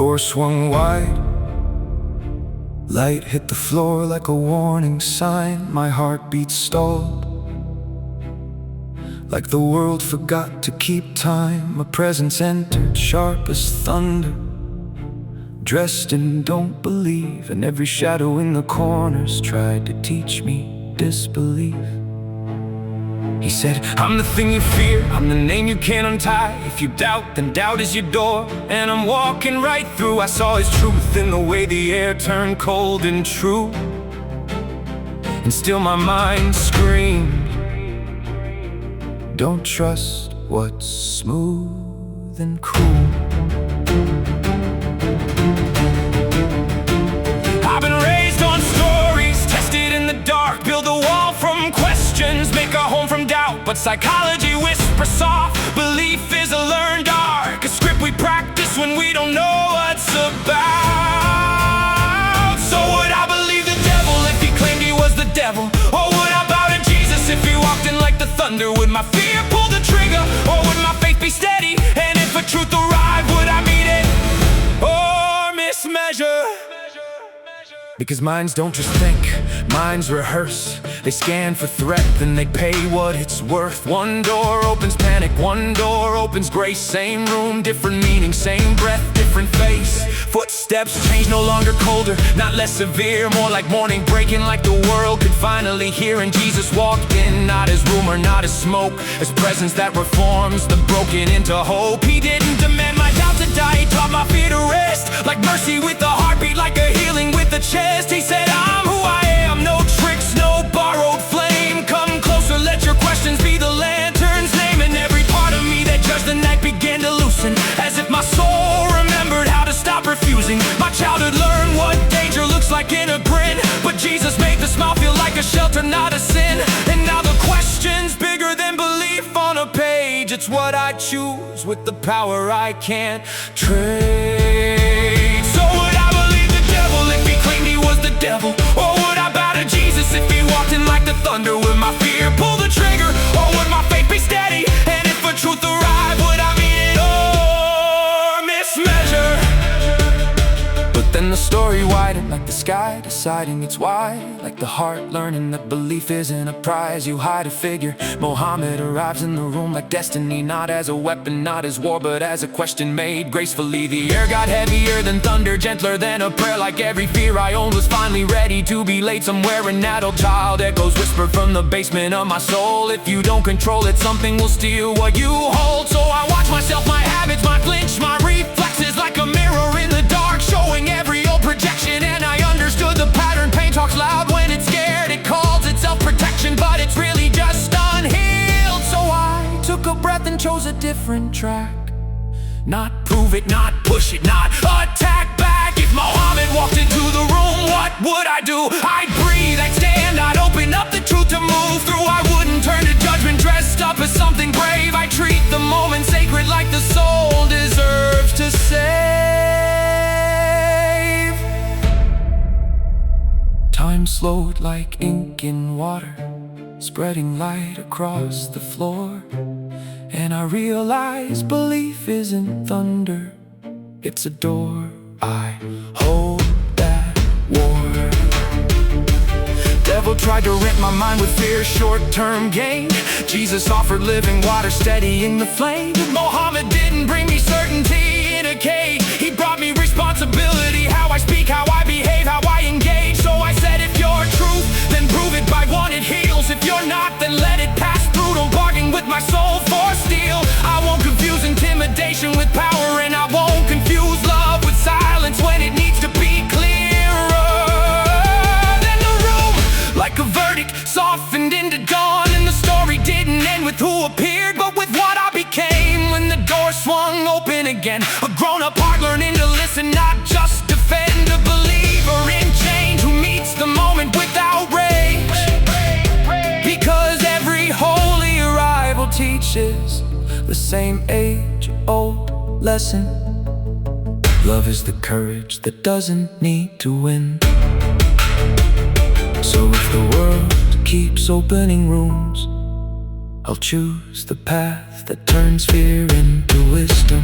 door swung wide. Light hit the floor like a warning sign. My heartbeat stalled, like the world forgot to keep time. A presence entered, sharp as thunder, dressed in don't believe. And every shadow in the corners tried to teach me disbelief. He said, I'm the thing you fear, I'm the name you can't untie. If you doubt, then doubt is your door, and I'm walking right through. I saw his truth in the way the air turned cold and true, and still my mind screamed, don't trust what's smooth and cool. I've been raised on stories, tested in the dark. Build a wall from questions, make a home from doubt. But psychology whispers soft, belief is a learned art, a script we practice when we don't know what's about. So would I believe the devil if he claimed he was the devil? Or would I bow to Jesus if he walked in like the thunder? Would my fear pull the trigger, or would my faith be steady? And if a truth arrived, would I meet it or mismeasure? Because minds don't just think, minds rehearse. They scan for threat, then they pay what it's worth. One door opens panic, one door opens grace. Same room, different meaning, same breath, different face. Footsteps change, no longer colder, not less severe. More like morning breaking, like the world could finally hear. And Jesus walked in, not as rumor, not as smoke, as presence that reforms the broken into hope. He didn't demand my doubt to die, he taught my fear to rest. Like mercy with a heartbeat, like a healing with a chest. He said, I'm who I am, no tricks, no borrowed flame. Come closer, let your questions be the lantern's name. And every part of me that judged the night began to loosen, as if my soul remembered how to stop refusing. My childhood learned what danger looks like in a grin, but Jesus made the smile feel like a shelter, not a sin. And now the question's bigger than belief on a page. It's what I choose with the power I can't trade. So would I believe the devil if he claimed he was the devil? Or would I bow to Jesus if he walked in like the thunder? Would my fear pull the trigger, or would my faith be steady? And if a truth arrived, would I meet it or mismeasure? But then the story widened, like the sky deciding it's wide, like the heart learning that belief isn't a prize you hide a figure. Mohammed arrives in the room like destiny, not as a weapon, not as war, but as a question made gracefully. The air got heavier than thunder, gentler than a prayer. Like every fear I owned was finally ready to be laid somewhere. An adult child echoes whisper from the basement of my soul, if you don't control it, something will steal what you hold. So I watch myself, my habits, my flinch, my reflexes, like a mirror in the dark, showing every old projection. And I understood the pattern. Pain talks loud when it's scared, it calls itself protection, but it's really just unhealed. So I took a breath and chose a different track. Not prove it, not push it, not attack back. If Mohammed walked into the room, what would I do? I'd breathe, I'd stand, I'd open up the truth to move through. I wouldn't turn to judgment dressed up as something brave. I treat the moment sacred, like the soul deserves to save. Time slowed like ink in water, spreading light across the floor. And I realized belief isn't thunder, it's a door. I hold that war. Devil tried to rent my mind with fear, short-term gain. Jesus offered living water, steadying the flame. Mohammed didn't bring me certainty in a cage. He brought me responsibility, how I speak, how I behave, how I engage. So I said, if you're truth, then prove it by one it heals. If you're not, then let it pass through. Don't bargain with my soul for steel. I won't confuse intimidation with power, and I won't confuse love with silence when it needs to be clearer. Then the room, like a verdict, softened into dawn. And the story didn't end with who appeared, but with what I became. When the door swung open again, a grown-up heart learning to listen, not just defend. A believer in change who meets the moment with outrage. Because every holy arrival teaches the same age-old lesson. Love is the courage that doesn't need to win. So if the world keeps opening rooms, I'll choose the path that turns fear into wisdom.